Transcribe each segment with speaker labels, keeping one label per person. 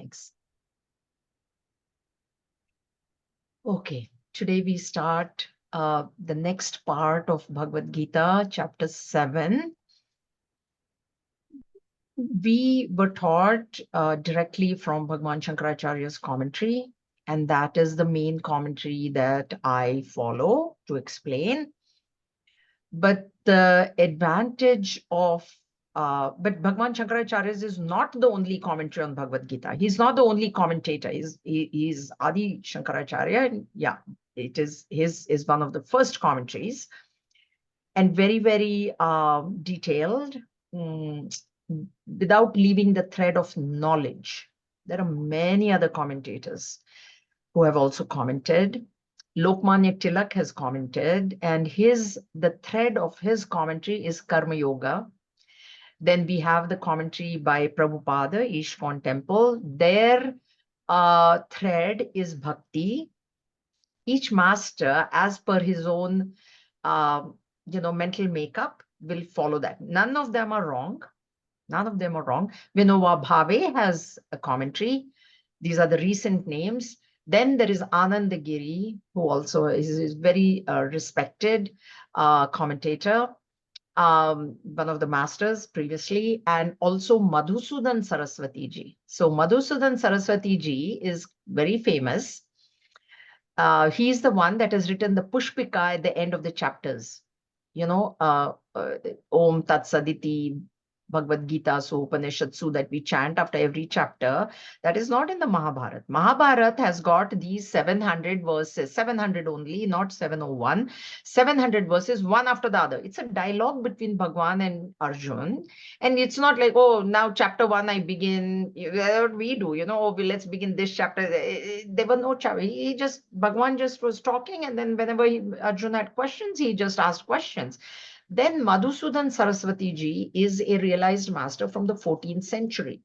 Speaker 1: beginnings. Okay, today we start the next part of Bhagavad Gita, chapter 7. We were taught directly from Bhagavan Shankaracharya's commentary, and that is the main commentary that I follow to explain. But the advantage of but Bhagavan Shankaracharya is not the only commentary on Bhagavad Gita. He's not the only commentator. He's Adi Shankaracharya. And yeah, it is his is one of the first commentaries, and very, very detailed, without leaving the thread of knowledge. There are many other commentators who have also commented. Lokmanya Tilak has commented, and the thread of his commentary is Karma Yoga. Then we have the commentary by Prabhupada, Ishkon Temple. Their thread is Bhakti. Each master, as per his own, mental makeup, will follow that. None of them are wrong. None of them are wrong. Vinoba Bhave has a commentary. These are the recent names. Then there is Anandagiri, who also is very respected commentator, one of the masters previously, and also Madhusudan Saraswati ji. So Madhusudan Saraswati ji is very famous. He's the one that has written the Pushpika at the end of the chapters. Om Tat Saditi, Bhagavad Gita, so Upanishadsu that we chant after every chapter. That is not in the Mahabharata. Mahabharata has got these 700 verses, 700 only, not 701, 700 verses, one after the other. It's a dialogue between Bhagwan and Arjun. And it's not like, oh, now chapter 1 I begin, what we do, let's begin this chapter. There were no chapter. Bhagwan just was talking, and then whenever Arjun had questions, he just asked questions. Then Madhusudan Saraswati ji is a realized master from the 14th century.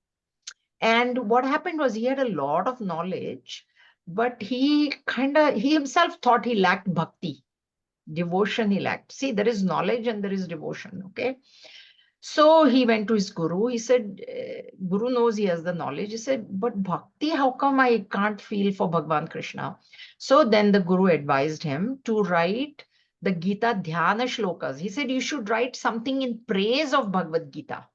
Speaker 1: And what happened was he had a lot of knowledge, but he himself thought he lacked bhakti, devotion he lacked. See, there is knowledge and there is devotion, okay? So he went to his guru. He said, Guru knows he has the knowledge. He said, but bhakti, how come I can't feel for Bhagavan Krishna? So then the guru advised him to write the Gita Dhyana Shlokas. He said, you should write something in praise of Bhagavad Gita.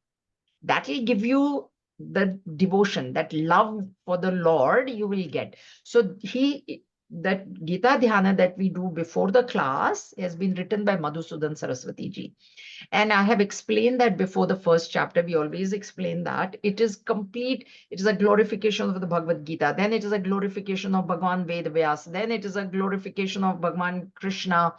Speaker 1: That will give you the devotion, that love for the Lord you will get. So that Gita Dhyana that we do before the class has been written by Madhusudan Saraswati ji. And I have explained that before the first chapter. We always explain that it is complete. It is a glorification of the Bhagavad Gita. Then it is a glorification of Bhagavan Vedavyas. Then it is a glorification of Bhagavan Krishna.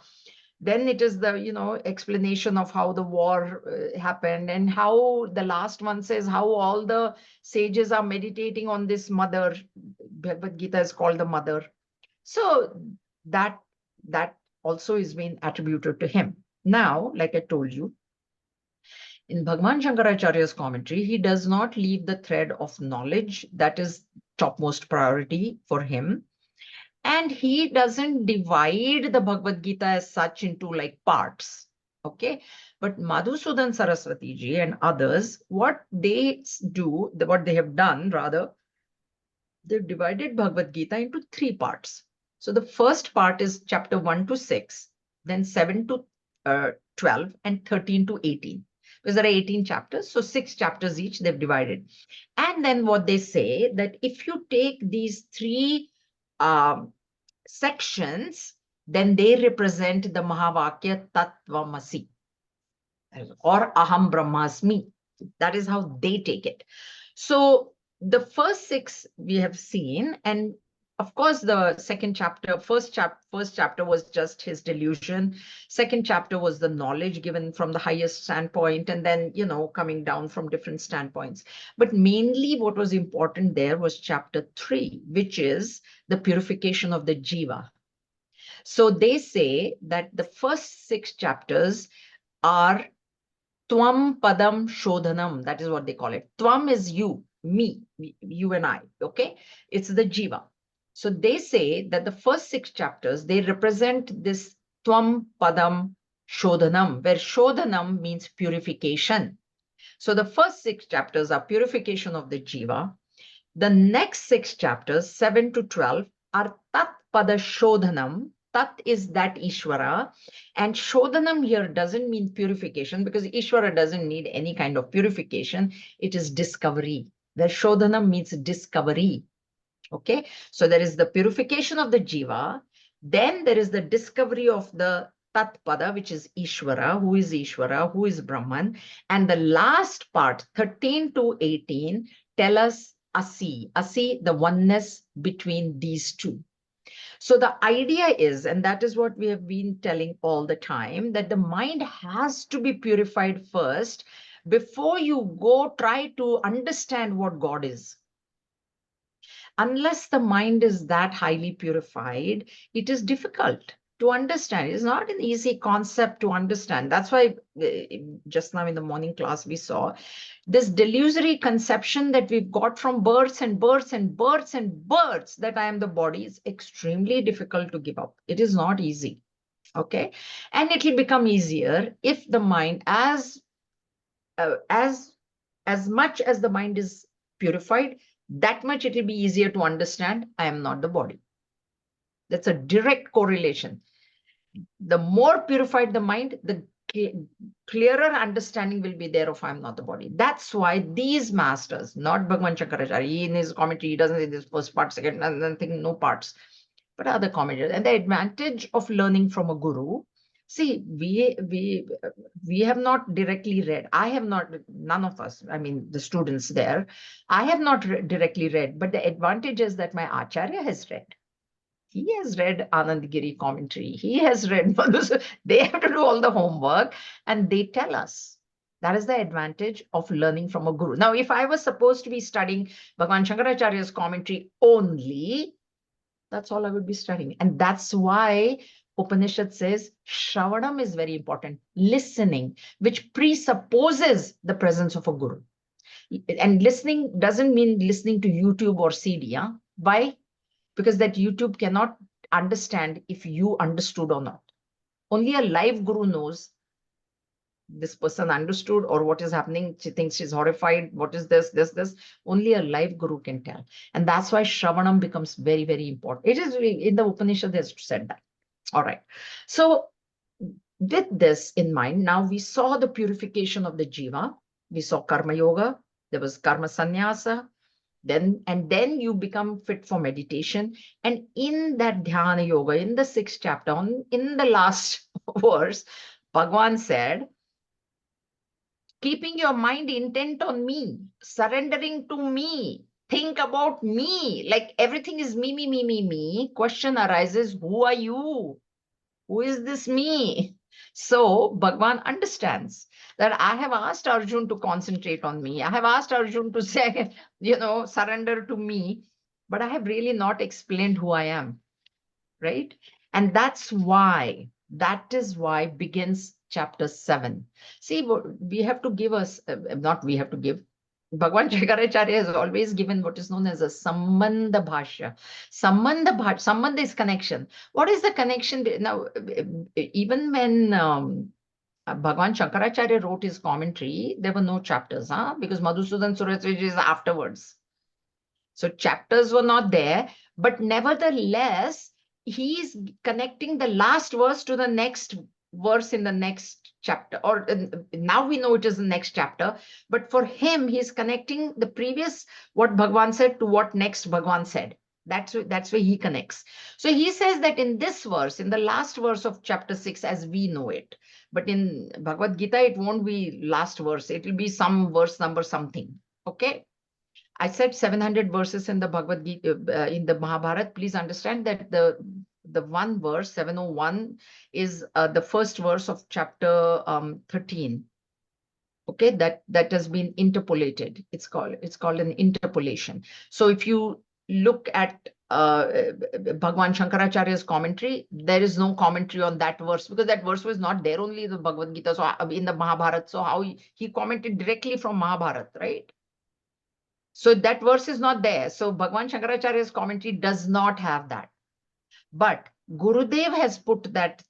Speaker 1: Then it is the, explanation of how the war happened, and how the last one says how all the sages are meditating on this mother. Bhagavad Gita is called the mother. So that also is being attributed to him. Now, like I told you, in Bhagavan Shankaracharya's commentary, he does not leave the thread of knowledge. That is topmost priority for him. And he doesn't divide the Bhagavad Gita as such into like parts. Okay. But Madhusudan Saraswati ji and others, what they have done rather, they've divided Bhagavad Gita into 3 parts. So the first part is chapter 1 to 6, then 7 to 12, and 13 to 18. Because there are 18 chapters, so 6 chapters each they've divided. And then what they say that if you take these 3 sections, then they represent the Mahavakya Tattvamasi or Aham Brahmasmi. That is how they take it. So the first 6 we have seen, and of course the first chapter was just his delusion. Second chapter was the knowledge given from the highest standpoint, and then coming down from different standpoints. But mainly what was important there was chapter 3, which is the purification of the jiva. So they say that the first 6 chapters are Tvam Padam Shodhanam. That is what they call it. Tvam is you, me, you and I. Okay. It's the jiva. So they say that the first 6 chapters, they represent this Tvam Padam Shodhanam, where Shodhanam means purification. So the first 6 chapters are purification of the jiva. The next 6 chapters, 7 to 12, are Tat Pada Shodhanam. Tat is that Ishvara. And Shodhanam here doesn't mean purification, because Ishvara doesn't need any kind of purification. It is discovery. The Shodhanam means discovery. Okay, so there is the purification of the jiva, then there is the discovery of the tat pada, which is Ishvara, who is Brahman, and the last part, 13 to 18, tell us Asi, the oneness between these two. So the idea is, and that is what we have been telling all the time, that the mind has to be purified first before you go try to understand what God is. Unless the mind is that highly purified, it is difficult to understand. It's not an easy concept to understand. That's why just now in the morning class, we saw this delusory conception that we've got from births and births and births and births that I am the body is extremely difficult to give up. It is not easy. Okay. And it will become easier if the mind, uh, as as much as the mind is purified, that much it will be easier to understand I am not the body. That's a direct correlation. The more purified the mind, the clearer understanding will be there of I am not the body. That's why these masters, not Bhagavan Shankaracharya, he in his commentary, he doesn't say this first part, second, and nothing, no parts, but other commentators. And the advantage of learning from a guru, see, we have not directly read. I have not, none of us, I mean, the students there, I have not directly read, but the advantage is that my Acharya has read. He has read Anandagiri commentary. He has read Madhusudan. They have to do all the homework and they tell us. That is the advantage of learning from a guru. Now, if I was supposed to be studying Bhagavan Shankaracharya's commentary only, that's all I would be studying. And that's why Upanishad says Shravanam is very important. Listening, which presupposes the presence of a guru. And listening doesn't mean listening to YouTube or CD. Huh? Why? Because that YouTube cannot understand if you understood or not. Only a live guru knows this person understood or what is happening. She thinks she's horrified. What is this? Only a live guru can tell. And that's why Shravanam becomes very, very important. It is in the Upanishad, there's said that. All right. So with this in mind, now we saw the purification of the jiva. We saw karma yoga. There was karma sannyasa. Then you become fit for meditation. And in that dhyana yoga, in the 6th chapter, in the last verse, Bhagwan said, keeping your mind intent on me, surrendering to me, think about me, like everything is me. Question arises, who are you? Who is this me? So Bhagwan understands that I have asked Arjun to concentrate on me. I have asked Arjun to say, surrender to me, but I have really not explained who I am, right? And that is why begins chapter 7. See, we have to give us, not we have to give, Bhagwan Shankaracharya has always given what is known as a Sambandha Bhashya. Sambandha is connection. What is the connection? Now, even when Bhagwan Shankaracharya wrote his commentary, there were no chapters, because Madhusudan Suraswaj is afterwards. So chapters were not there, but nevertheless, he is connecting the last verse to the next verse in the next chapter, or now we know it is the next chapter, but for him, he's connecting the previous, what Bhagwan said, to what next Bhagwan said. That's where he connects. So he says that in this verse, in the last verse of chapter 6, as we know it, but in Bhagavad Gita, it won't be last verse. It will be some verse number something. Okay. I said 700 verses in the Bhagavad Gita, in the Mahabharata. Please understand that the one verse, 701, is the first verse of chapter 13. Okay, that has been interpolated. It's called an interpolation. So if you look at Bhagwan Shankaracharya's commentary, there is no commentary on that verse, because that verse was not there only in the Bhagavad Gita, so in the Mahabharata. So how he commented directly from Mahabharata, right? So that verse is not there. So Bhagwan Shankaracharya's commentary does not have that. But Gurudev has put that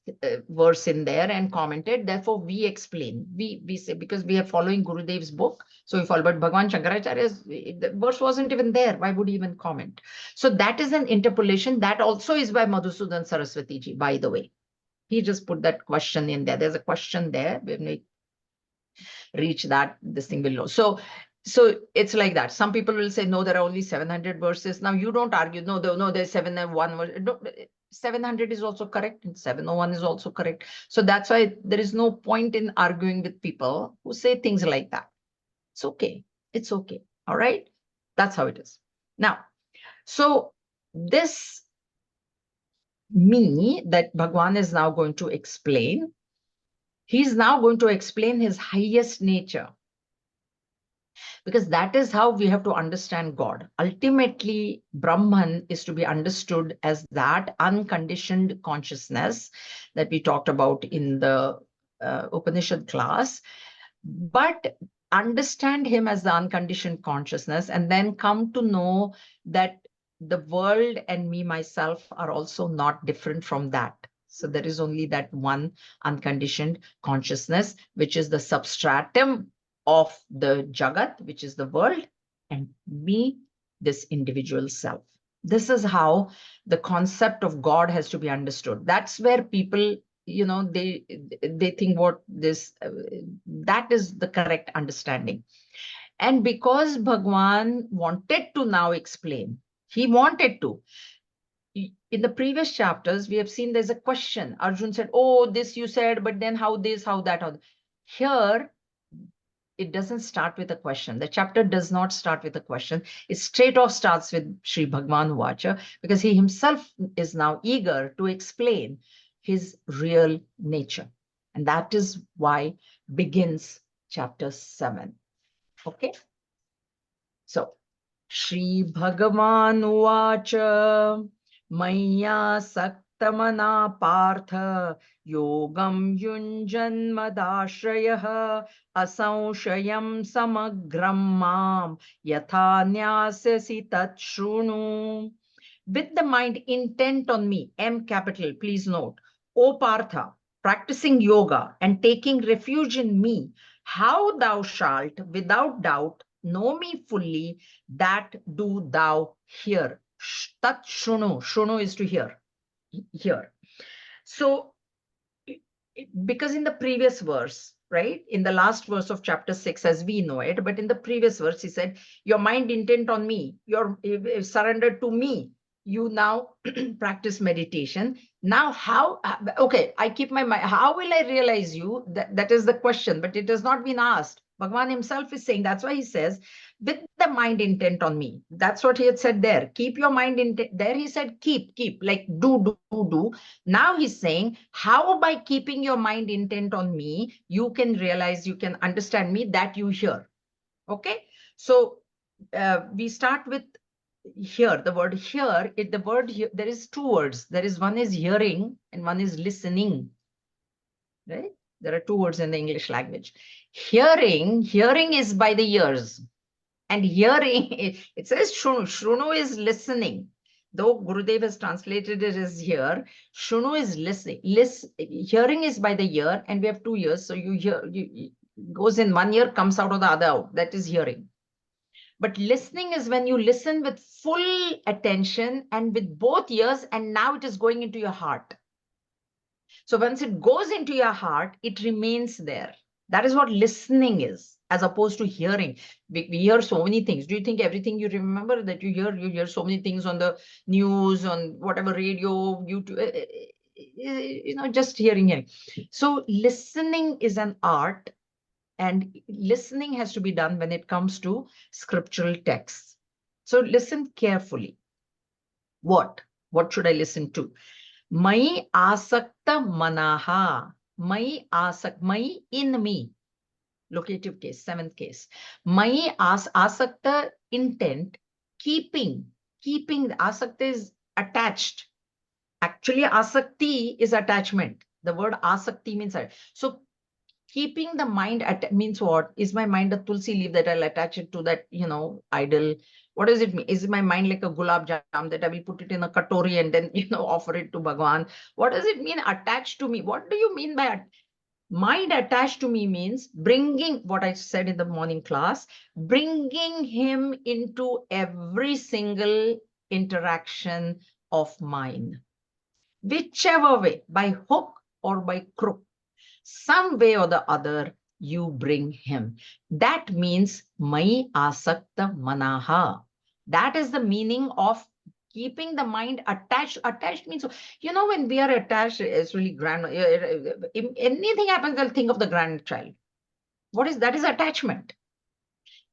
Speaker 1: verse in there and commented. Therefore, we explain. We say, because we are following Gurudev's book. So we follow. But Bhagavan Shankaracharya's the verse wasn't even there. Why would he even comment? So that is an interpolation. That also is by Madhusudan Saraswati ji, by the way. He just put that question in there. There's a question there. When we reach that, this thing will know. So it's like that. Some people will say, no, there are only 700 verses. Now you don't argue. No, there's 701 verse. No, 700 is also correct, and 701 is also correct. So that's why there is no point in arguing with people who say things like that. It's okay. It's okay. All right. That's how it is. Now, so this me that Bhagwan is now going to explain, he's now going to explain his highest nature. Because that is how we have to understand God. Ultimately, Brahman is to be understood as that unconditioned consciousness that we talked about in the Upanishad class. But understand him as the unconditioned consciousness, and then come to know that the world and me, myself, are also not different from that. So there is only that one unconditioned consciousness, which is the substratum of the Jagat, which is the world, and me, this individual self. This is how the concept of God has to be understood. That's where people, they think what this, that is the correct understanding. And because Bhagwan wanted to now explain, he wanted to. In the previous chapters, we have seen there's a question. Arjun said, oh, this you said, but then how this, how that, how that. Here, it doesn't start with a question. The chapter does not start with a question. It straight off starts with Sri Bhagwan Vacha, because he himself is now eager to explain his real nature. And that is why begins chapter 7. Okay. So, Shri Bhagavan Vacha Maya Saktamana Partha Yogam Yunjanmadashrayah Asanshayam Samagram Mam Yatha Nyasasi Tat Shrunu. With the mind intent on me, M capital, please note, O Partha, practicing yoga and taking refuge in me, how thou shalt without doubt know me fully, that do thou hear. Tat shrunu. Shrunu is to hear. Hear. So, because in the previous verse, right, in the last verse of chapter 6, as we know it, but in the previous verse, he said, your mind intent on me, you're surrendered to me. You now practice meditation. Now, how, okay, I keep my mind, how will I realize you? That is the question, but it has not been asked. Bhagavan himself is saying, that's why he says, with the mind intent on me. That's what he had said there. Keep your mind intent. There he said, keep, like do. Now he's saying, how by keeping your mind intent on me, you can realize, you can understand me, that you hear. Okay. So we start with hear. The word hear, there is two words. There is one is hearing and one is listening. Right? There are two words in the English language. Hearing is by the ears. And hearing, it says Shrunu. Shrunu is listening. Though Gurudev has translated it as hear, Shrunu is listening. Hearing is by the ear, and we have 2 ears. So you hear, goes in one ear, comes out of the other out. That is hearing. But listening is when you listen with full attention and with both ears, and now it is going into your heart. So once it goes into your heart, it remains there. That is what listening is, as opposed to hearing. We hear so many things. Do you think everything you remember that you hear so many things on the news, on whatever radio, YouTube, just hearing. So listening is an art, and listening has to be done when it comes to scriptural texts. So listen carefully. What should I listen to? Mai asakta manaha. Mai in me. Locative case, 7th case. Mai asakta intent, keeping. Asakta is attached. Actually, asakti is attachment. The word asakti means that. So keeping the mind at means what? Is my mind a tulsi leaf that I'll attach it to that, idol? What does it mean? Is my mind like a gulab jam that I will put it in a katori and then, offer it to Bhagwan? What does it mean attached to me? What do you mean by mind attached to me? Means bringing what I said in the morning class, bringing him into every single interaction of mine, whichever way, by hook or by crook, some way or the other, you bring him. That means Mai Asakta Manaha. That is the meaning of keeping the mind attached. Attached means, when we are attached, it's really grand. If anything happens, they'll think of the grandchild. What is that? Is attachment.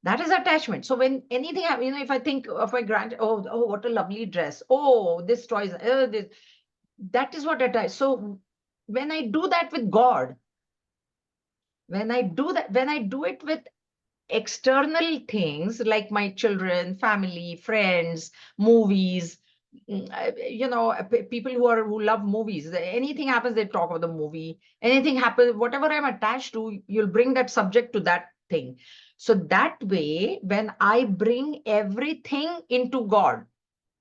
Speaker 1: That is attachment. So when anything happens, if I think of my oh, what a lovely dress. Oh, this toy, this, that is what attach. So when I do that with God, when I do it with external things like my children, family, friends, movies, people who love movies, anything happens, they talk about the movie. Anything happens, whatever I'm attached to, you'll bring that subject to that thing. So that way, when I bring everything into God,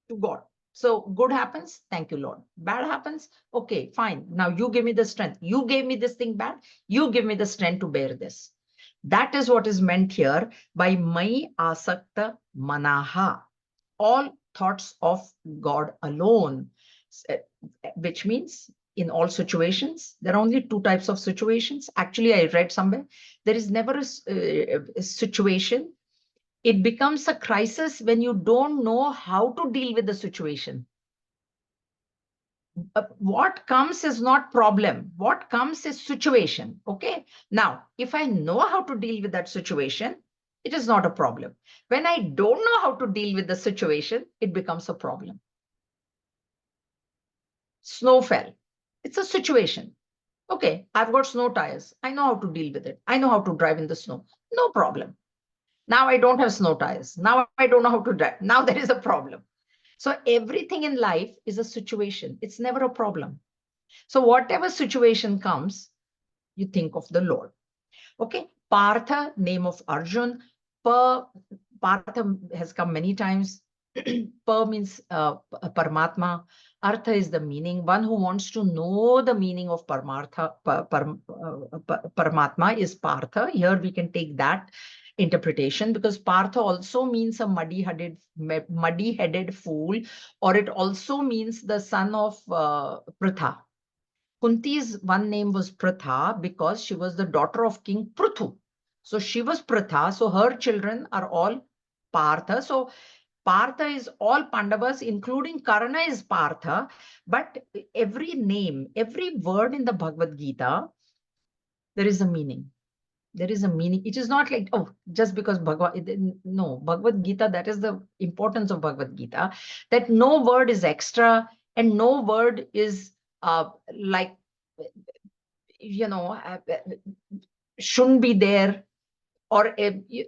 Speaker 1: to God. So good happens, thank you, Lord. Bad happens, okay, fine. Now you give me the strength. You gave me this thing bad. You give me the strength to bear this. That is what is meant here by Mai Asakta Manaha. All thoughts of God alone, which means in all situations, there are only two types of situations. Actually, I read somewhere, there is never a situation. It becomes a crisis when you don't know how to deal with the situation. What comes is not problem. What comes is situation. Okay. Now, if I know how to deal with that situation, it is not a problem. When I don't know how to deal with the situation, it becomes a problem. Snow fell. It's a situation. Okay, I've got snow tires. I know how to deal with it. I know how to drive in the snow. No problem. Now I don't have snow tires. Now I don't know how to drive. Now there is a problem. So everything in life is a situation. It's never a problem. So whatever situation comes, you think of the Lord. Okay. Partha, name of Arjun. Partha has come many times. Pa means Paramatma. Artha is the meaning. One who wants to know the meaning of Paramatma is Partha. Here we can take that interpretation, because Partha also means a muddy-headed fool, or it also means the son of Pritha. Kunti's one name was Pritha because she was the daughter of King Pruthu. So she was Pritha. So her children are all Partha. So Partha is all Pandavas, including Karna is Partha. But every name, every word in the Bhagavad Gita, there is a meaning. There is a meaning. It is not like, oh, just because no, Bhagavad Gita, that is the importance of Bhagavad Gita, that no word is extra and no word is like, shouldn't be there, or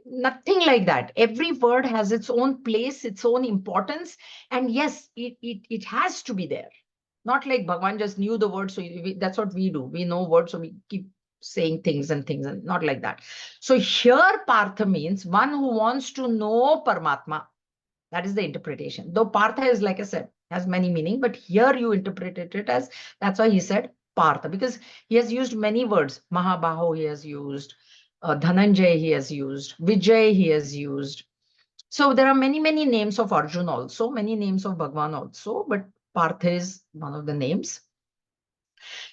Speaker 1: nothing like that. Every word has its own place, its own importance. And yes, it has to be there. Not like Bhagwan just knew the word. So that's what we do. We know words, so we keep saying things and not like that. So here Partha means one who wants to know Paramatma. That is the interpretation. Though Partha is, like I said, has many meaning, but here you interpreted it as, that's why he said Partha, because he has used many words. Mahabaho he has used, Dhananjay he has used, Vijay he has used. So there are many, many names of Arjun also, many names of Bhagwan also, but Partha is one of the names.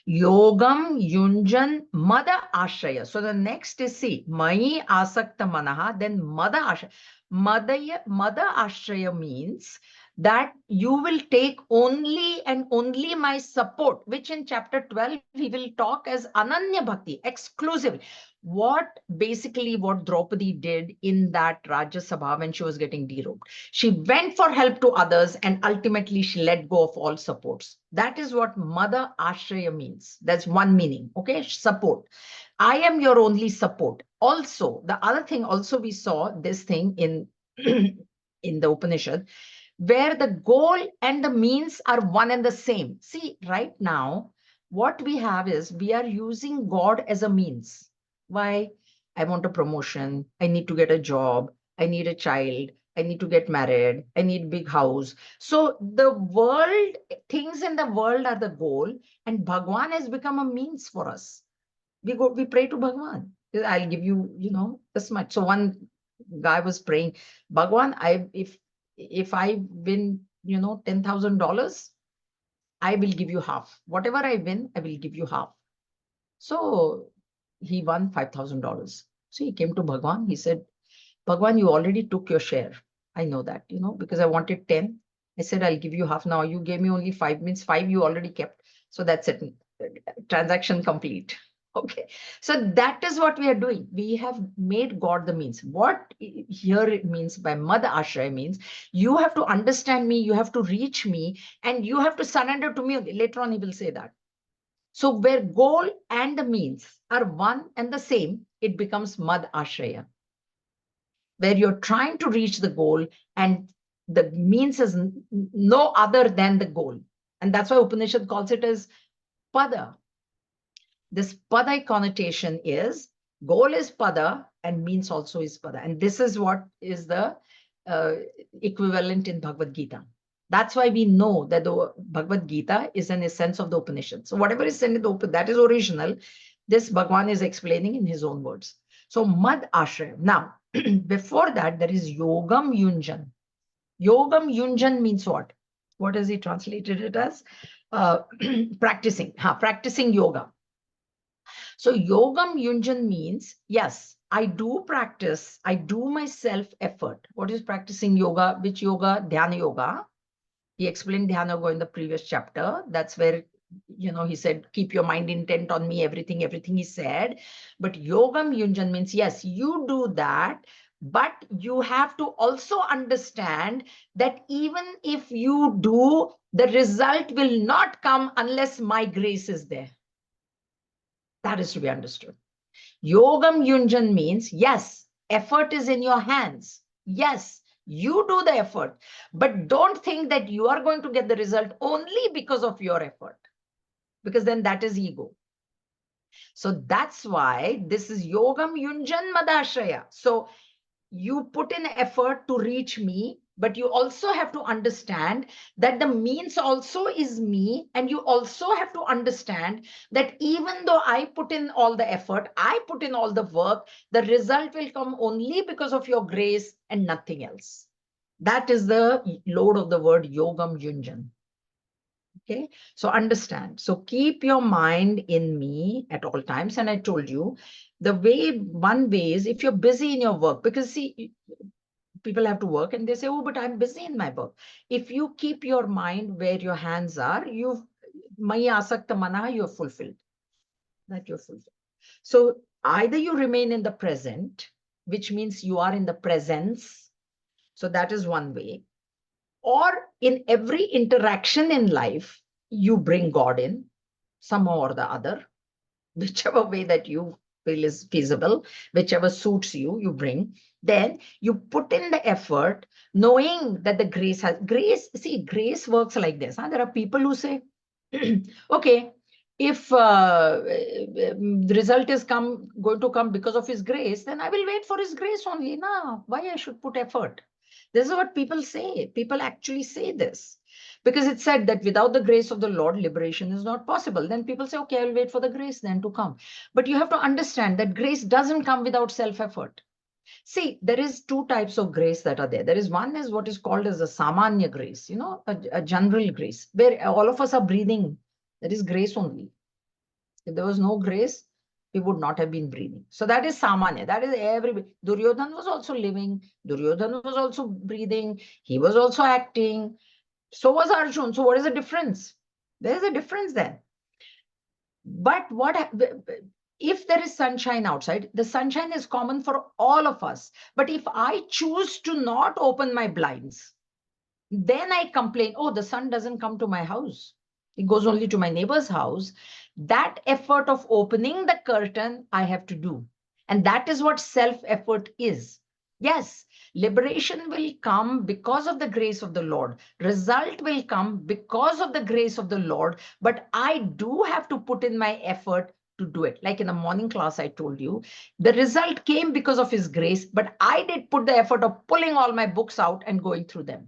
Speaker 1: Yogam Yunjan Mada Ashraya. So the next is, see, Mai Asakta Manaha, then Mada Ashraya. Mada Ashraya means that you will take only and only my support, which in chapter 12 he will talk as Ananya Bhakti, exclusively. What Draupadi did in that Rajya Sabha when she was getting derobed. She went for help to others and ultimately she let go of all supports. That is what Mada Ashraya means. That's one meaning. Okay, support. I am your only support. Also, the other thing, also we saw this thing in, in the Upanishad, where the goal and the means are one and the same. See, right now, what we have is we are using God as a means. Why? I want a promotion. I need to get a job. I need a child. I need to get married. I need a big house. So the world, things in the world are the goal, and Bhagwan has become a means for us. We pray to Bhagwan. I'll give you, this much. So one guy was praying, Bhagwan, if I win, $10,000, I will give you half. Whatever I win, I will give you half. So he won $5,000. So he came to Bhagwan. He said, Bhagwan, you already took your share. I know that, because I wanted 10. I said, I'll give you half now. You gave me only 5, means 5 you already kept. So that's it. Transaction complete. Okay. So that is what we are doing. We have made God the means. What here it means by Mad Ashraya means you have to understand me, you have to reach me, and you have to surrender to me. Later on, he will say that. So where goal and the means are one and the same, it becomes Mad Ashraya, where you're trying to reach the goal and the means is no other than the goal. And that's why Upanishad calls it as pada. This pada connotation is goal is pada and means also is pada. And this is what is the uh, equivalent in Bhagavad Gita. That's why we know that the Bhagavad Gita is an essence of the Upanishad. So whatever is said in the Upanishad, that is original. This Bhagwan is explaining in his own words. So Mad Ashraya. Now, before that, there is Yogam Yunjan. Yogam Yunjan means what? What has he translated it as? Practicing. Practicing yoga. So Yogam Yunjan means, yes, I do practice. I do my self-effort. What is practicing yoga? Which yoga? Dhyana yoga. He explained Dhyana yoga in the previous chapter. That's where, he said, keep your mind intent on me, everything he said. But Yogam Yunjan means, yes, you do that, but you have to also understand that even if you do, the result will not come unless my grace is there. That is to be understood. Yogam Yunjan means, yes, effort is in your hands. Yes, you do the effort, but don't think that you are going to get the result only because of your effort, because then that is ego. So that's why this is Yogam Yunjan Madashraya. So you put in effort to reach me, but you also have to understand that the means also is me. And you also have to understand that even though I put in all the effort, I put in all the work, the result will come only because of your grace and nothing else. That is the load of the word Yogam Yunjan. Okay, so understand. So keep your mind in me at all times. And I told you one way is if you're busy in your work, because see, people have to work and they say, oh, but I'm busy in my work. If you keep your mind where your hands are, Maya asakta mana, you're fulfilled. That you're fulfilled. So either you remain in the present, which means you are in the presence. So that is one way. Or in every interaction in life, you bring God in somehow or the other, whichever way that you feel is feasible, whichever suits you, you bring. Then you put in the effort, knowing that the grace works like this. Huh? There are people who say, okay, if the result is going to come because of his grace, then I will wait for his grace only. Nah, why I should put effort? This is what people say. People actually say this. Because it's said that without the grace of the Lord, liberation is not possible. Then people say, okay, I'll wait for the grace then to come. But you have to understand that grace doesn't come without self-effort. See, there is two types of grace that are there. There is one is what is called as a samanya grace, a general grace, where all of us are breathing. That is grace only. If there was no grace, we would not have been breathing. So that is samanya. That is everybody. Duryodhan was also living. Duryodhan was also breathing. He was also acting. So was Arjun. So what is the difference? There is a difference there. But if there is sunshine outside, the sunshine is common for all of us. But if I choose to not open my blinds, then I complain, oh, the sun doesn't come to my house. It goes only to my neighbor's house. That effort of opening the curtain, I have to do. And that is what self-effort is. Yes, liberation will come because of the grace of the Lord. Result will come because of the grace of the Lord. But I do have to put in my effort to do it. Like in the morning class, I told you, the result came because of his grace, but I did put the effort of pulling all my books out and going through them.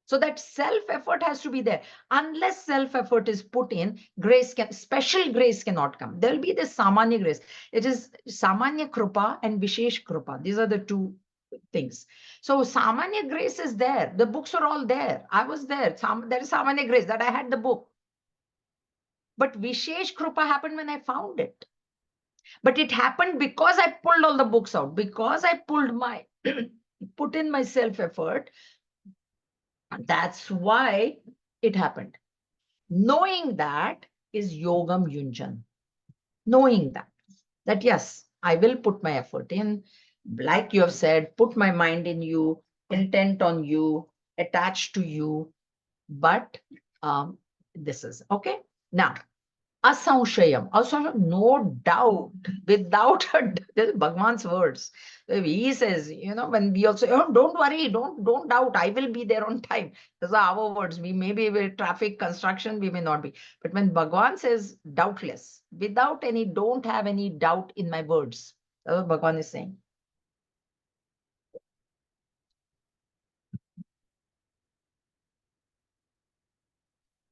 Speaker 1: So that self-effort has to be there. Unless self-effort is put in, special grace cannot come. There will be this Samanya grace. It is Samanya Krupa and Vishesh Krupa. These are the two things. So Samanya grace is there. The books are all there. I was there. There is Samanya grace that I had the book. But Vishesh Krupa happened when I found it. But it happened because I pulled all the books out, because I pulled my, put in my self-effort. That's why it happened. Knowing that is Yogam Yunjan. Knowing that yes, I will put my effort in. Like you have said, put my mind in you, intent on you, attached to you. But this is okay. Now, Asamshayam, also no doubt, without Bhagwan's words. He says, when we also, oh, don't worry, don't doubt, I will be there on time. Those are our words. We may be with traffic, construction, we may not be. But when Bhagwan says doubtless, without any, don't have any doubt in my words. That's what Bhagwan is saying.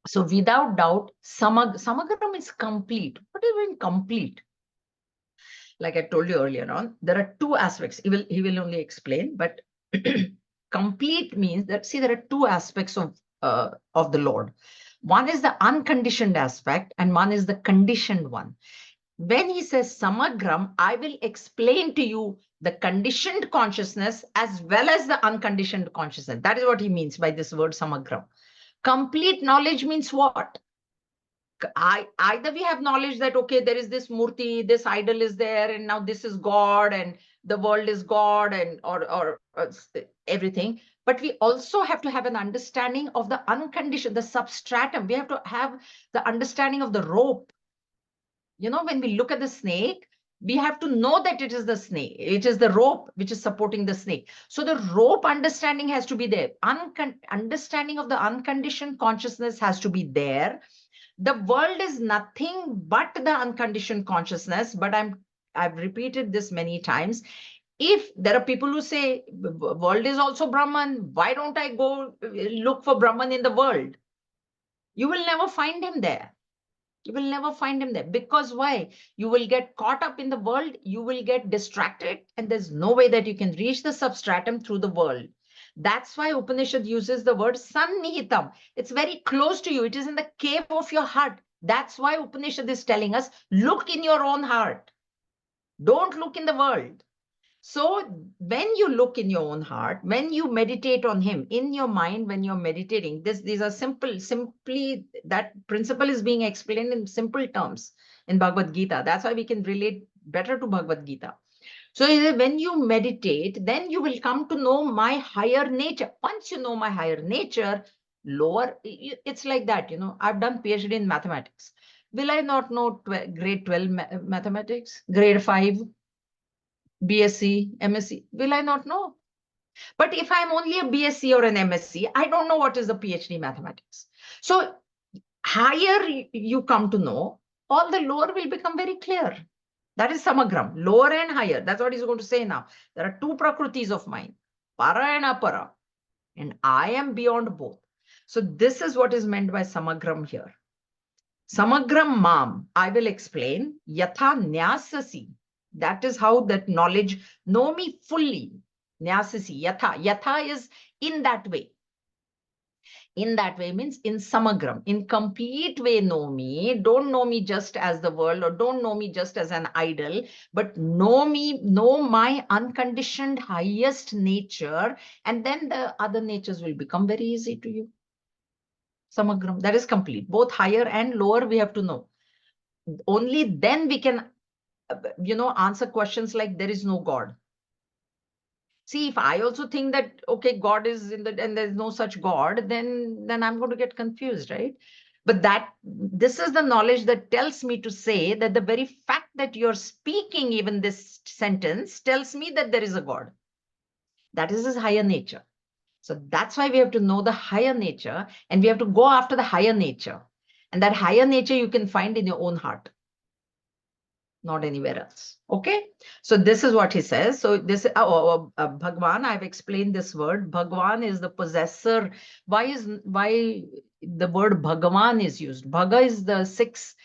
Speaker 1: So without doubt, Samagram is complete. What do you mean complete? Like I told you earlier on, there are two aspects. He will only explain, but complete means that, see, there are two aspects of the Lord. One is the unconditioned aspect, and one is the conditioned one. When he says Samagram, I will explain to you the conditioned consciousness as well as the unconditioned consciousness. That is what he means by this word Samagram. Complete knowledge means what? Either we have knowledge that, okay, there is this murti, this idol is there, and now this is God, and the world is God, and or everything. But we also have to have an understanding of the unconditioned, the substratum. We have to have the understanding of the rope. When we look at the snake, we have to know that it is the snake. It is the rope which is supporting the snake. So the rope understanding has to be there. Understanding of the unconditioned consciousness has to be there. The world is nothing but the unconditioned consciousness, but I've repeated this many times. If there are people who say world is also Brahman, why don't I go look for Brahman in the world? You will never find him there. You will never find him there. Because why? You will get caught up in the world, you will get distracted, and there's no way that you can reach the substratum through the world. That's why Upanishad uses the word sannihitam. It's very close to you. It is in the cave of your heart. That's why Upanishad is telling us, look in your own heart. Don't look in the world. So when you look in your own heart, when you meditate on him in your mind, when you're meditating, these are simply that principle is being explained in simple terms in Bhagavad Gita. That's why we can relate better to Bhagavad Gita. So when you meditate, then you will come to know my higher nature. Once you know my higher nature, it's like that, I've done PhD in mathematics. Will I not know grade 12 mathematics, grade 5? BSc, MSc, will I not know? But if I'm only a BSc or an MSc, I don't know what is the PhD mathematics. So higher you come to know, all the lower will become very clear. That is Samagram, lower and higher. That's what he's going to say now. There are two prakritis of mine, para and apara, and I am beyond both. So this is what is meant by Samagram here. Samagram mam, I will explain, yatha nyasasi. That is how that knowledge, know me fully. Nyasasi, yatha. Yatha is in that way. In that way means in samagram, in complete way know me. Don't know me just as the world, or don't know me just as an idol, but know me, know my unconditioned highest nature, and then the other natures will become very easy to you. Samagram, that is complete. Both higher and lower we have to know. Only then we can answer questions like there is no God. See, if I also think that, okay, God is in the, and there's no such God, then I'm going to get confused, right? But this is the knowledge that tells me to say that the very fact that you're speaking even this sentence tells me that there is a God. That is his higher nature. So that's why we have to know the higher nature, and we have to go after the higher nature. And that higher nature you can find in your own heart. not anywhere else. Okay, so this is what he says. So this Bhagwan, I've explained this word. Bhagwan is the possessor. Why the word Bhagavan is used? Bhaga is the six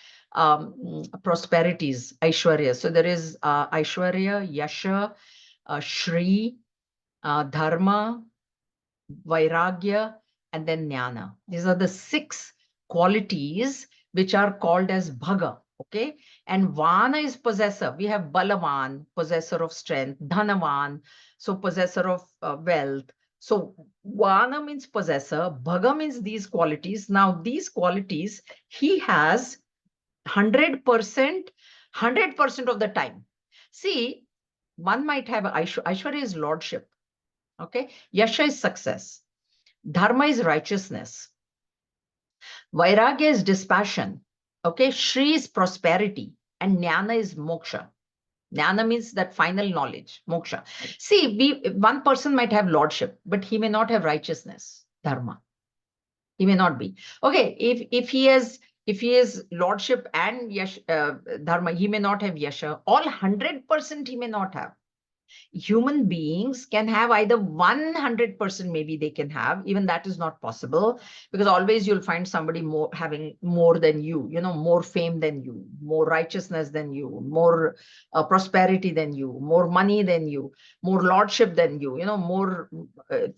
Speaker 1: prosperities, Aishwarya. So there is Aishwarya, Yasha, Shri, Dharma, Vairagya, and then Jnana. These are the six qualities which are called as Bhaga. Okay. And Vana is possessor. We have Balavan, possessor of strength, Dhanavan, so possessor of wealth. So Vana means possessor, Bhaga means these qualities. Now, these qualities he has 100%, 100% of the time. See, one might have Aishwarya is lordship. Okay. Yasha is success. Dharma is righteousness. Vairagya is dispassion. Okay. Shri is prosperity. And Jnana is moksha. Jnana means that final knowledge, moksha. See, one person might have lordship, but he may not have righteousness, dharma. He may not be. Okay. If he has lordship and dharma, he may not have yasha. All 100% he may not have. Human beings can have either 100%, maybe they can have, even that is not possible, because always you'll find somebody more having more than you, more fame than you, more righteousness than you, more prosperity than you, more money than you, more lordship than you, more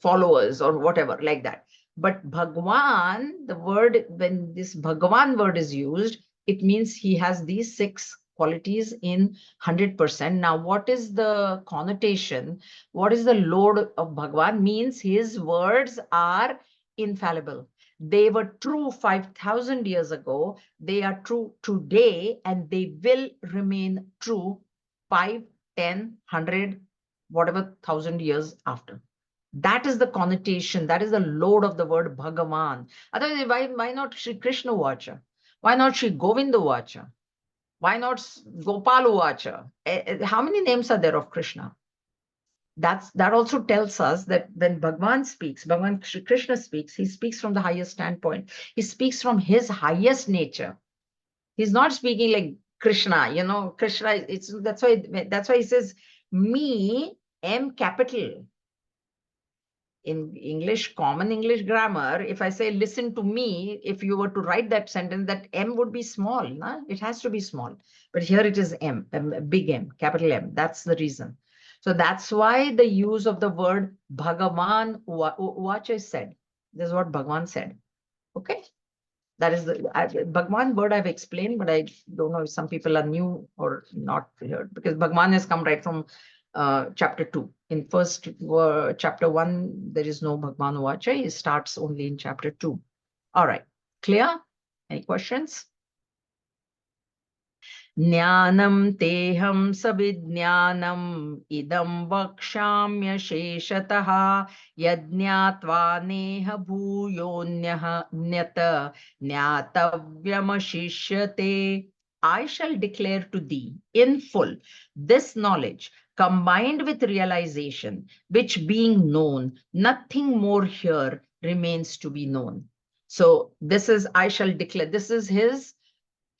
Speaker 1: followers or whatever like that. But Bhagwan, the word, when this Bhagavan word is used, it means he has these six qualities in 100%. Now, what is the connotation? What is the load of Bhagwan? Means his words are infallible. They were true 5,000 years ago. They are true today, and they will remain true 5, 10, 100, whatever thousand years after. That is the connotation. That is the load of the word Bhagavan. Otherwise, why not Sri Krishna Vacha? Why not Sri Govinda Vacha? Why not Gopal Uvacha? How many names are there of Krishna? That also tells us that when Bhagwan speaks, Bhagwan Shri Krishna speaks, he speaks from the highest standpoint. He speaks from his highest nature. He's not speaking like Krishna, Krishna, that's why he says, me, M capital. In English, common English grammar, if I say, listen to me, if you were to write that sentence, that M would be small. Nah? It has to be small. But here it is M, big M, capital M. That's the reason. So that's why the use of the word Bhagavan Uvacha is said. This is what Bhagavan said. Okay. That is the Bhagwan word I've explained, but I don't know if some people are new or not here, because Bhagwan has come right from chapter 2. In first chapter 1, there is no Bhagwan Vacha. It starts only in chapter 2. All right. Clear? Any questions? Jnanam teham savidjnanam idam vakshamya yajñatva neha bhuyonyah nyata jnatavyamashishyate. I shall declare to thee in full this knowledge combined with realization, which being known, nothing more here remains to be known. So this is, I shall declare, this is his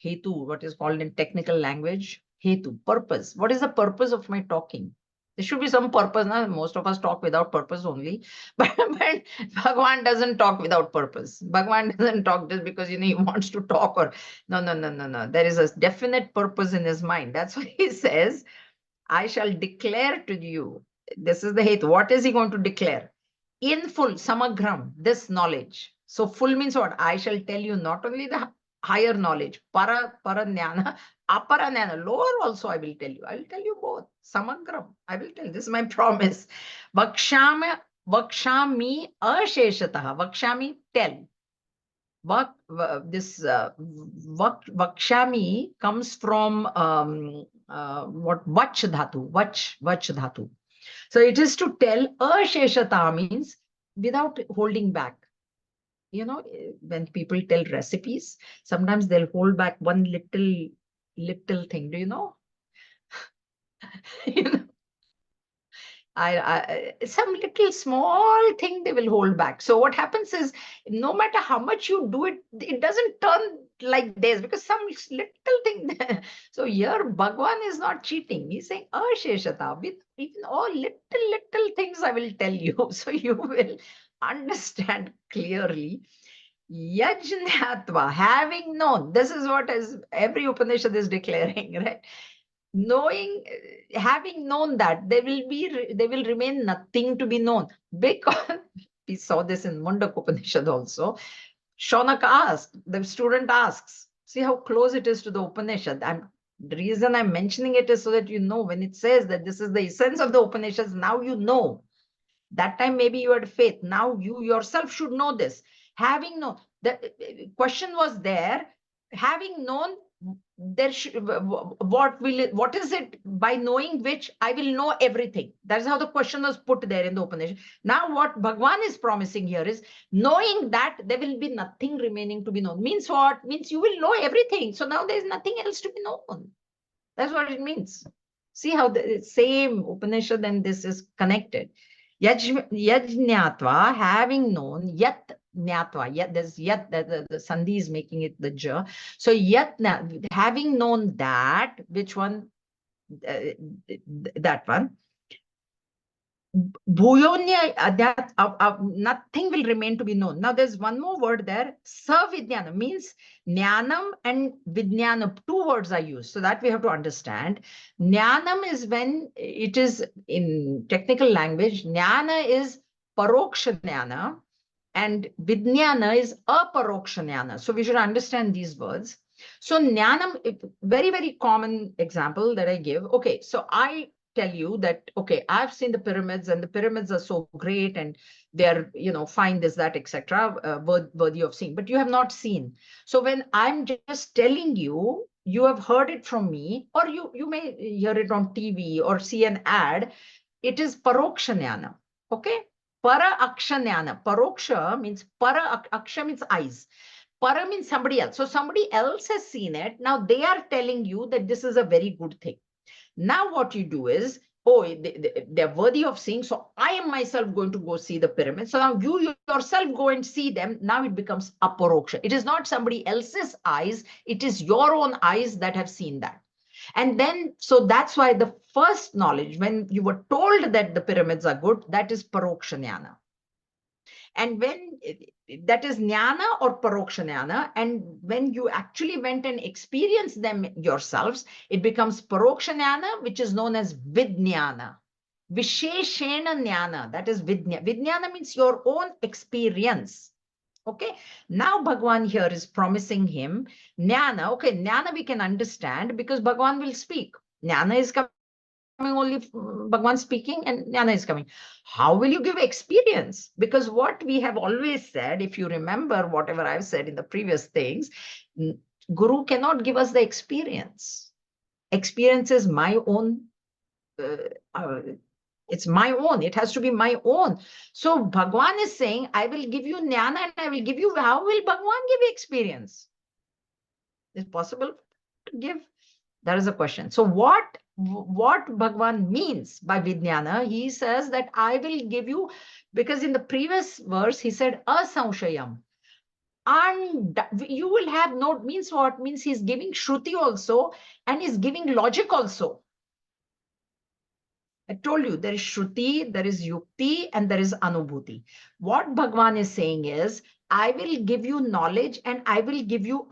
Speaker 1: Hetu, what is called in technical language, Hetu, purpose. What is the purpose of my talking? There should be some purpose. Now, most of us talk without purpose only, but Bhagwan doesn't talk without purpose. Bhagwan doesn't talk just because he wants to talk or no. There is a definite purpose in his mind. That's why he says, I shall declare to you. This is the Hetu. What is he going to declare? In full, samagram, this knowledge. So full means what? I shall tell you not only the higher knowledge, paranyana, aparanyana, lower also I will tell you. I will tell you both. Samagram, I will tell. This is my promise. Vakshami asheshataha. Vakshami, tell. This vakshami comes from what vach dhatu, vach dhatu. So it is to tell asheshata means without holding back. When people tell recipes, sometimes they'll hold back one little thing. Do you know? Some little small thing they will hold back. So what happens is, no matter how much you do it, it doesn't turn like this, because some little thing. So here Bhagwan is not cheating. He's saying, Asheshata, with even all little things I will tell you. So you will understand clearly. Yajnatva, having known, this is what is every Upanishad is declaring, right? Knowing, having known that there will remain nothing to be known, because we saw this in Mundak Upanishad also. Shaunaka asked, the student asks, see how close it is to the Upanishad. The reason I'm mentioning it is so that you know, when it says that this is the essence of the Upanishads, now you know. That time maybe you had faith. Now you yourself should know this. Having known, the question was there, having known, there should, what is it by knowing which I will know everything? That's how the question was put there in the Upanishad. Now what Bhagwan is promising here is, knowing that there will be nothing remaining to be known. Means what? Means you will know everything. So now there is nothing else to be known. That's what it means. See how the same Upanishad and this is connected. Yajñatva, having known, yat Nyatva, yet there's yet, the Sandhi is making it the ja. So yet, having known that, which one? That one. Bhuyonya, nothing will remain to be known. Now there's one more word there. Savidyana means jnanam and vijnanam. Two words are used, so that we have to understand. Jnanam is when it is in technical language. Jnana is paroksha jnana, and vijnana is aparoksha jnana. So we should understand these words. So jnanam, very common example that I give. Okay, so I tell you that, okay, I've seen the pyramids and the pyramids are so great and they're, fine, this, that, etc., worthy of seeing, but you have not seen. So when I'm just telling you, you have heard it from me, or you may hear it on TV or see an ad. It is paroksha jnana. Okay, para aksha jnana. Paroksha means aksha means eyes. Para means somebody else. So somebody else has seen it. Now they are telling you that this is a very good thing. Now what you do is, they're worthy of seeing, so I am myself going to go see the pyramids. So now you yourself go and see them. Now it becomes aparoksha. It is not somebody else's eyes. It is your own eyes that have seen that. And then, so that's why the first knowledge, when you were told that the pyramids are good, that is paroksha jnana. And when that is jnana or paroksha jnana, and when you actually went and experienced them yourselves, it becomes paroksha jnana, which is known as vidjnana. Visheshena jnana, that is vidjnana. Vidjnana means your own experience. Okay, now Bhagwan here is promising him jnana. Okay, jnana we can understand because Bhagwan will speak. Jnana is coming only Bhagwan speaking, and jnana is coming. How will you give experience? Because what we have always said, if you remember whatever I've said in the previous things, Guru cannot give us the experience. Experience is my own. It's my own. It has to be my own. So Bhagwan is saying, I will give you jnana and I will give you. How will Bhagwan give you experience? Is it possible to give? That is a question. So what Bhagwan means by Vijnana, he says that I will give you, because in the previous verse, he said, asamshayam. And you will have no, means what? Means he's giving Shruti also, and he's giving logic also. I told you there is Shruti, there is Yukti, and there is Anubhuti. What Bhagwan is saying is, I will give you knowledge and I will give you,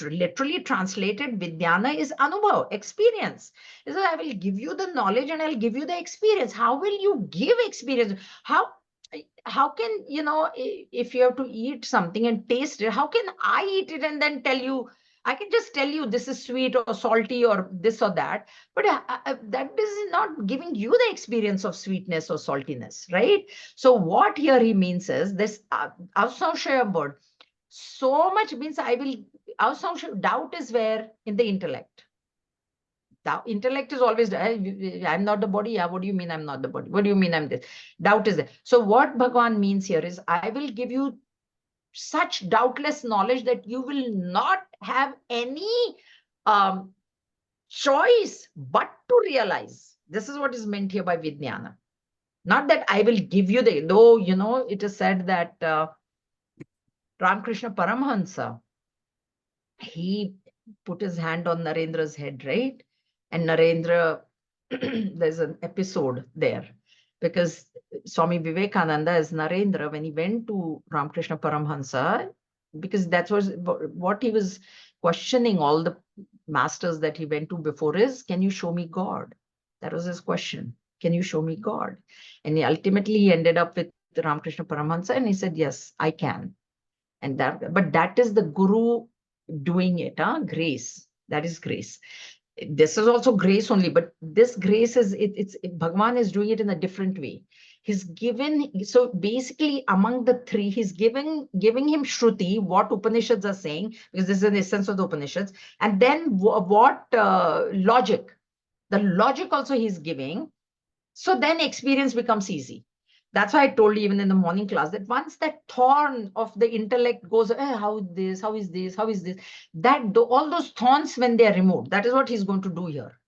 Speaker 1: literally translated, Vidyana is Anubhav, experience. So I will give you the knowledge and I'll give you the experience. How will you give experience? How can, if you have to eat something and taste it, how can I eat it and then tell you, I can just tell you this is sweet or salty or this or that, but that is not giving you the experience of sweetness or saltiness, right? So what here he means is this asamshaya word. So much means I will, doubt is where? In the intellect. Intellect is always, I'm not the body. Yeah, what do you mean I'm not the body? What do you mean I'm this? Doubt is there. So what Bhagwan means here is, I will give you such doubtless knowledge that you will not have any choice but to realize. This is what is meant here by Vijnana. Not that I will give you the, though, it is said that Ramakrishna Paramahansa, he put his hand on Narendra's head, right? And Narendra, there's an episode there because Swami Vivekananda as Narendra, when he went to Ramakrishna Paramhansa, because that was what he was questioning all the masters that he went to before is, can you show me God? That was his question. Can you show me God? And ultimately he ended up with Ramakrishna Paramhansa and he said, yes, I can. And that, but that is the Guru doing it, grace. That is grace. This is also grace only, but this grace is it's Bhagwan is doing it in a different way. He's given, so basically among the three, he's giving him Shruti, what Upanishads are saying, because this is the essence of the Upanishads, and then what logic. The logic also he's giving. So then experience becomes easy. That's why I told you even in the morning class that once that thorn of the intellect goes, how this, how is this, how is this, that all those thorns, when they are removed, that is what he's going to do here.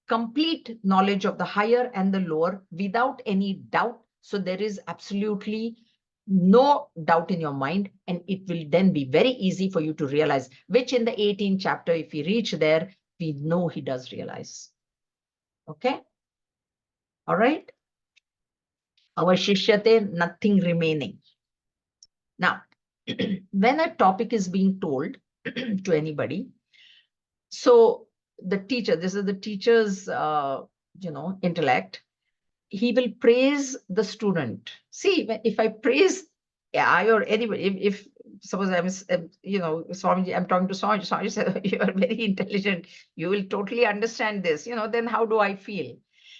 Speaker 1: Complete knowledge of the higher and the lower without any doubt. So there is absolutely no doubt in your mind, and it will then be very easy for you to realize, which in the 18th chapter, if we reach there, we know he does realize. Okay? All right? Avashishyate, nothing remaining. Now, when a topic is being told to anybody, so the teacher, this is the teacher's, intellect, he will praise the student. See, if I praise I or anybody, if suppose I'm, Swamiji, I'm talking to Swamiji, Swamiji says, you are very intelligent, you will totally understand this, then how do I feel?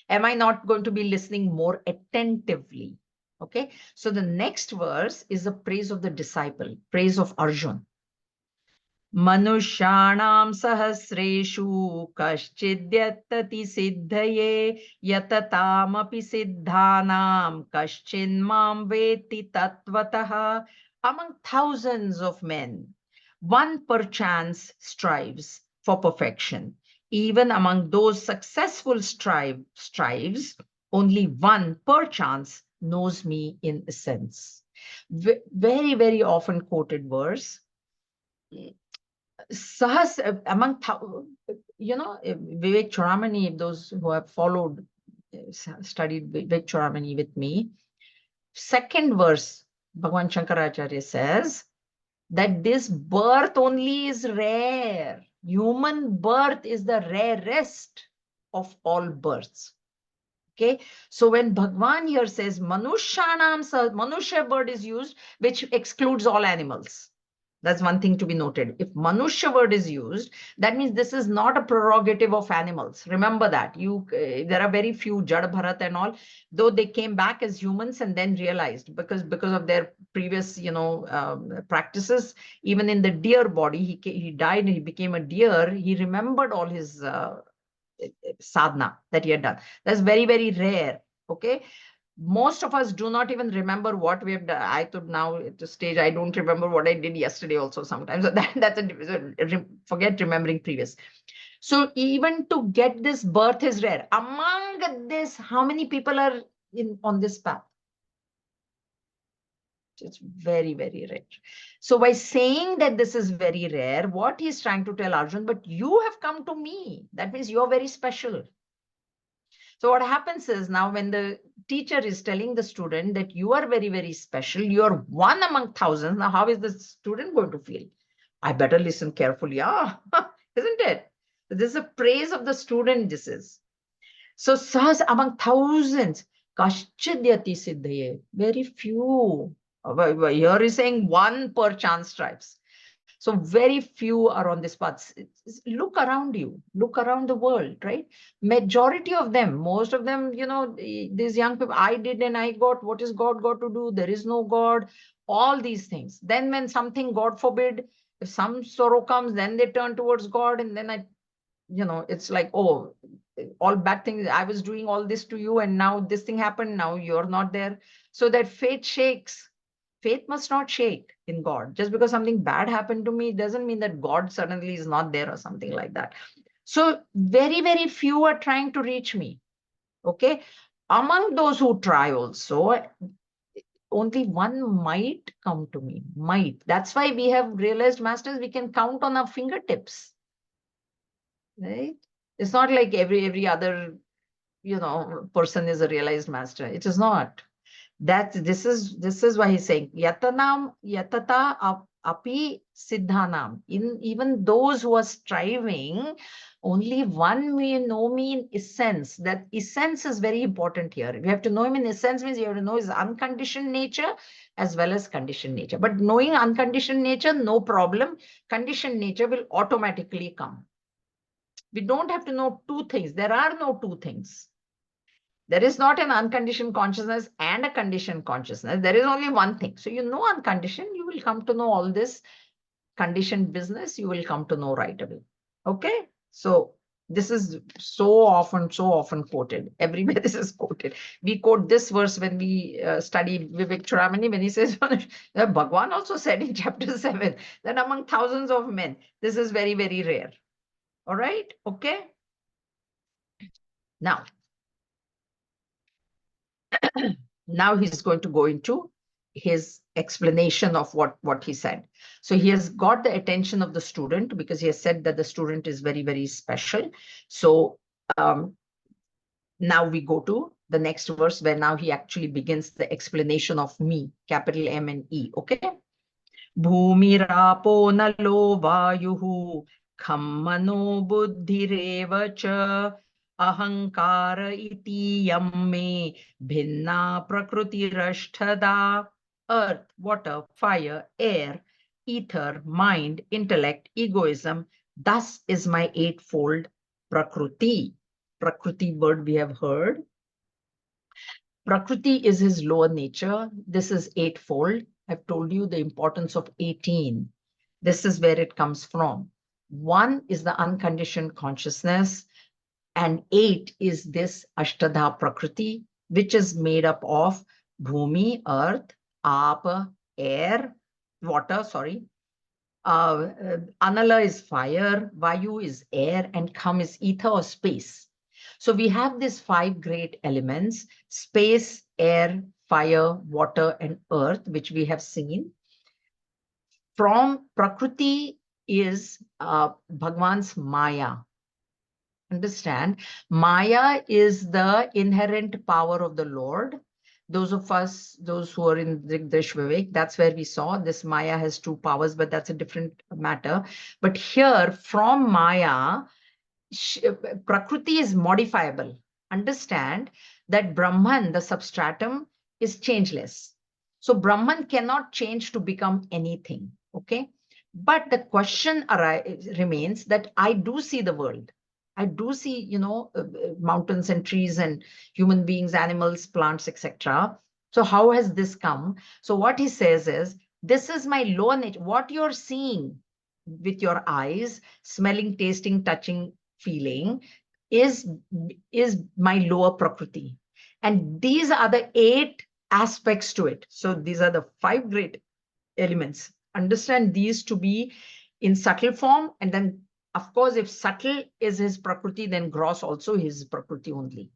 Speaker 1: Am I not going to be listening more attentively? Okay, so the next verse is a praise of the disciple, praise of Arjun. मनुष्याणां सहस्रेषु कश्चिद्यतति सिद्धये यततामपि सिद्धानां कश्चिन्मां वेत्ति तत्त्वतः. Among thousands of men, one perchance strives for perfection. Even among those successful strives, only one perchance knows me in essence. Very, very often quoted verse. Sahas, among, Vivek Choramani, those who have followed, studied Vivek Choramani with me, second verse, Bhagavan Shankaracharya says that this birth only is rare. Human birth is the rarest of all births. Okay, so when Bhagwan here says Manushyanam, Manusha word is used, which excludes all animals. That's one thing to be noted. If Manusha word is used, that means this is not a prerogative of animals. Remember that. There are very few, Jad Bharat and all, though they came back as humans and then realized because of their previous, practices, even in the deer body, he died and he became a deer. He remembered all his sadhana that he had done. That's very, very rare. Okay. Most of us do not even remember what we have done. I thought now at the stage, I don't remember what I did yesterday also sometimes. So that's forget remembering previous. So even to get this birth is rare. Among this, how many people are on this path? It's very, very rare. So by saying that this is very rare, what he's trying to tell Arjun, but you have come to me. That means you're very special. So what happens is now when the teacher is telling the student that you are very, very special, you're one among thousands. Now, how is the student going to feel? I better listen carefully. Ah, isn't it? This is a praise of the student, this is. So sahas among thousands, kaschidyati siddhaye, very few. Here is saying one per chance strives. So very few are on this path. Look around you, look around the world, right? Majority of them, most of them, these young people, I did and I got, what is God got to do? There is no God, all these things. Then when something, God forbid, if some sorrow comes, then they turn towards God. And then it's like, oh, all bad things. I was doing all this to you and now this thing happened. Now you're not there. So that faith shakes. Faith must not shake in God. Just because something bad happened to me doesn't mean that God suddenly is not there or something like that. So very, very few are trying to reach me. Okay. Among those who try also, only one might come to me. Might. That's why we have realized, masters, we can count on our fingertips. Right? It's not like every other, person is a realized master. It is not. This is why he's saying yatanam yatata api siddhanam. In even those who are striving, only one may know me in essence. That essence is very important here. We have to know him in essence, means you have to know his unconditioned nature as well as conditioned nature. But knowing unconditioned nature, no problem. Conditioned nature will automatically come. We don't have to know two things. There are no two things. There is not an unconditioned consciousness and a conditioned consciousness. There is only one thing. So you know unconditioned, you will come to know all this conditioned business, you will come to know right away. Okay? So this is so often quoted. Everywhere this is quoted. We quote this verse when we study Vivek Churamani, when he says, Bhagwan also said in chapter 7 that among thousands of men, this is very, very rare. All right? Okay? Now, now he's going to go into his explanation of what he said. So he has got the attention of the student because he has said that the student is very, very special. So now we go to the next verse where now he actually begins the explanation of me, capital M and E. Okay. भूमिरापो नलो वायुः खं मनो बुद्धिरेव च अहंकार इतीयं मे भिन्ना प्रकृतिरष्टधा. Earth, water, fire, air, ether, mind, intellect, egoism. Thus is my eightfold Prakriti. Prakriti word we have heard. Prakriti is his lower nature. This is eightfold. I've told you the importance of 18. This is where it comes from. One is the unconditioned consciousness, and 8 is this Ashtadha Prakriti, which is made up of Bhumi, earth, Aap, air, water, sorry. Anala is fire, Vayu is air, and Kham is ether or space. So we have these 5 great elements: space, air, fire, water, and earth, which we have seen. From Prakriti is Bhagwan's Maya. Understand? Maya is the inherent power of the Lord. Those of us, those who are in Drigdash Vivek, that's where we saw this Maya has 2 powers, but that's a different matter. But here, from Maya, Prakriti is modifiable. Understand that Brahman, the substratum, is changeless. So Brahman cannot change to become anything. Okay. But the question remains that I do see the world. I do see, mountains and trees and human beings, animals, plants, etc. So how has this come? So what he says is, this is my lower nature. What you're seeing with your eyes, smelling, tasting, touching, feeling is my lower Prakriti. And these are the 8 aspects to it. So these are the 5 great elements. Understand these to be in subtle form, and then of course, if subtle is his Prakriti, then gross also his Prakriti only.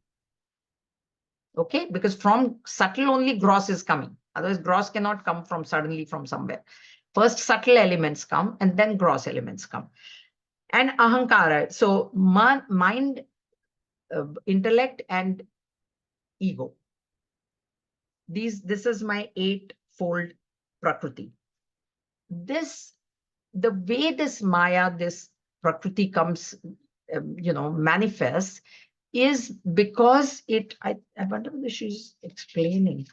Speaker 1: Okay, because from subtle only gross is coming. Otherwise, gross cannot come from suddenly from somewhere. First subtle elements come and then gross elements come. And ahankara, so mind, intellect, and ego. This is my 8-fold Prakriti. The way this Maya, this Prakriti comes, manifests is because I wonder whether she's explaining.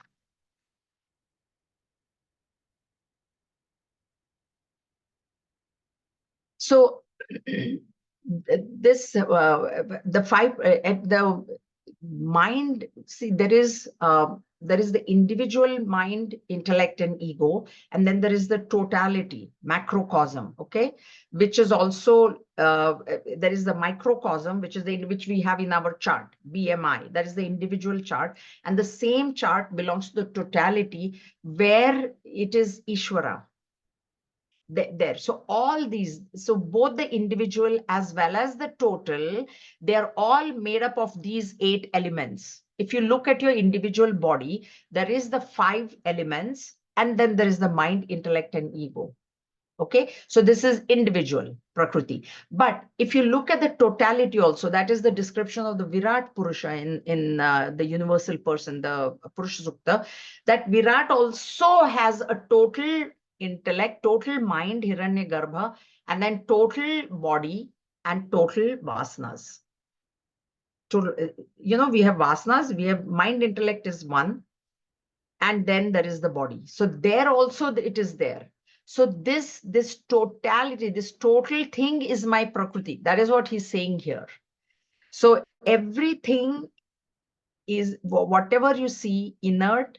Speaker 1: So this the 5 at the mind, see, there is the individual mind, intellect, and ego, and then there is the totality, macrocosm, okay, which is also there is the microcosm, which we have in our chart, BMI. That is the individual chart, and the same chart belongs to the totality, where it is Ishvara. There. So all these, so both the individual as well as the total, they are all made up of these 8 elements. if you look at your individual body, there is the 5 elements, and then there is the mind, intellect, and ego. Okay, so this is individual Prakriti. But if you look at the totality also, that is the description of the Virat Purusha in the universal person, the Purusha Sukta, that Virat also has a total intellect, total mind, Hiranyagarbha, and then total body and total vasanas. Total, we have vasanas, we have mind, intellect is one, and then there is the body. So there also it is there. So this totality, this total thing is my Prakriti. That is what he's saying here. So everything is, whatever you see inert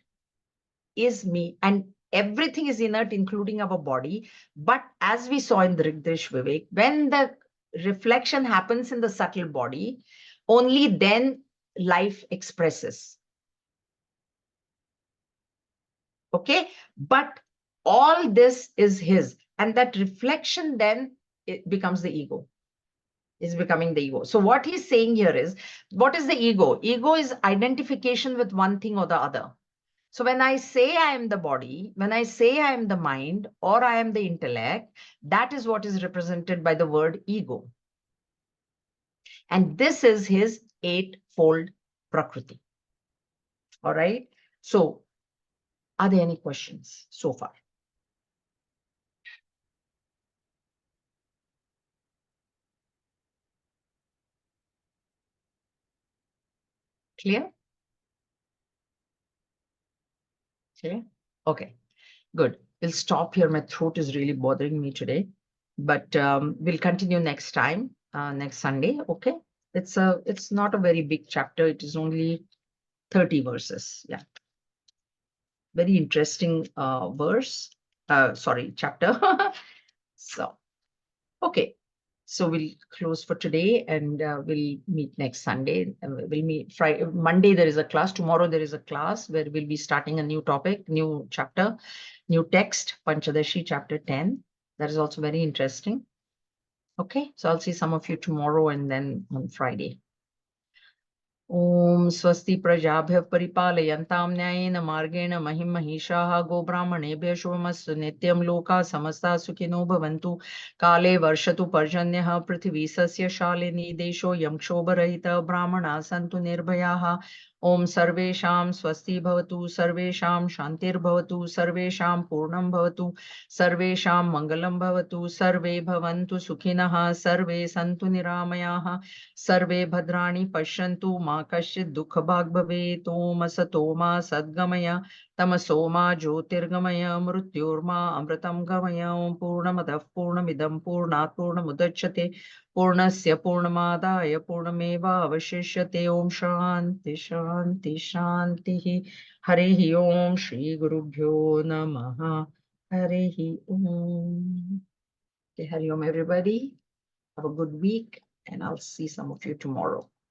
Speaker 1: is me, and everything is inert, including our body. But as we saw in the Rigdrish Vivek, when the reflection happens in the subtle body, only then life expresses. Okay, but all this is his, and that reflection then it becomes the ego, is becoming the ego. So what he's saying here is, what is the ego? Ego is identification with one thing or the other. So when I say I am the body, when I say I am the mind, or I am the intellect, that is what is represented by the word ego. And this is his eightfold Prakriti. All right, so are there any questions so far? Clear? Clear? Okay, good. We'll stop here. My throat is really bothering me today, but we'll continue next time, next Sunday. Okay. It's not a very big chapter. It is only 30 verses. Yeah. Very interesting verse. Sorry, chapter. So, okay. So we'll close for today, and we'll meet next Sunday. We'll meet Friday, Monday. There is a class. Tomorrow there is a class where we'll be starting a new topic, new chapter, new text, Panchadashi, chapter 10. That is also very interesting. Okay, so I'll see some of you tomorrow and then on Friday. ॐ स्वस्ति प्रजाभ्यः परिपालयन्तां न्यायेन मार्गेण महिं महिषाः गोब्राह्मणेभ्यः शुभमस्तु नित्यं लोकाः समस्ताः सुखिनो भवन्तु काले वर्षतु पर्जन्यः पृथिवी सस्यशालिनी देशोऽयं क्षोभरहितः ब्राह्मणाः सन्तु निर्भयाः ॐ सर्वेषां स्वस्ति भवतु सर्वेषां शान्तिर्भवतु सर्वेषां पूर्णं भवतु सर्वेषां मङ्गलं भवतु सर्वे भवन्तु सुखिनः सर्वे सन्तु निरामयाः सर्वे भद्राणि पश्यन्तु मा कश्चित् दुःखभाग् भवेत् ॐ असतो मा सद्गमय तमसो मा ज्योतिर्गमय मृत्योर्मा अमृतं गमय ॐ पूर्णमदः पूर्णमिदं पूर्णात् पूर्णमुदच्यते पूर्णस्य पूर्णमादाय पूर्णमेवावशिष्यते ॐ शान्ति शान्ति शान्तिः हरिः ॐ श्रीगुरुभ्यो नमः हरिः ॐ. Hariom everybody. Have a good week, and I'll see some of you tomorrow.